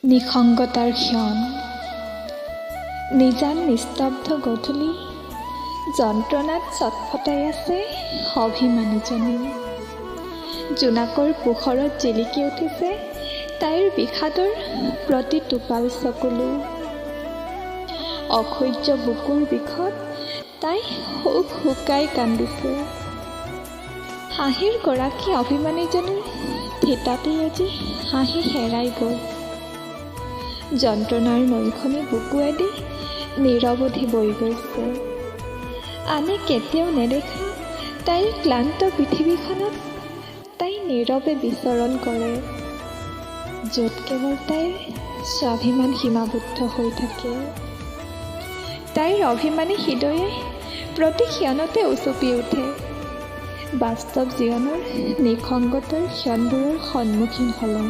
নিসংগতাৰ ক্ষণ নিজান নিস্তব্ধ গধূলি যন্ত্ৰণাত চটফটাই আছে অভিমানীজনী। জোনাকৰ পোহৰত জিলিকি উঠিছে তাইৰ বিষাদৰ প্ৰতি টোপাল চকুলো। অসহ্য বুকুৰ বিষত তাই হুক হুকাই কান্দিছে। হাঁহিৰ গৰাকী অভিমানীজনীৰ থিতাতেই আজি হাঁহি হেৰাই গ'ল। যন্ত্ৰণাৰ নৈখনি বুকুৱেদি নিৰৱধি বৈ গৈছে। আনে কেতিয়াও নেদেখা তাইৰ ক্লান্ত পৃথিৱীখনত তাই নীৰৱে বিচৰণ কৰে, য'ত কেৱল তাইৰ স্বাভিমান সীমাবদ্ধ হৈ থাকে। তাইৰ অভিমানী হৃদয়ে প্ৰতি ক্ষণতে উচপি উঠে, বাস্তৱ জীৱনৰ নিসংগতাৰ ক্ষণবোৰৰ সন্মুখীন হ'লে।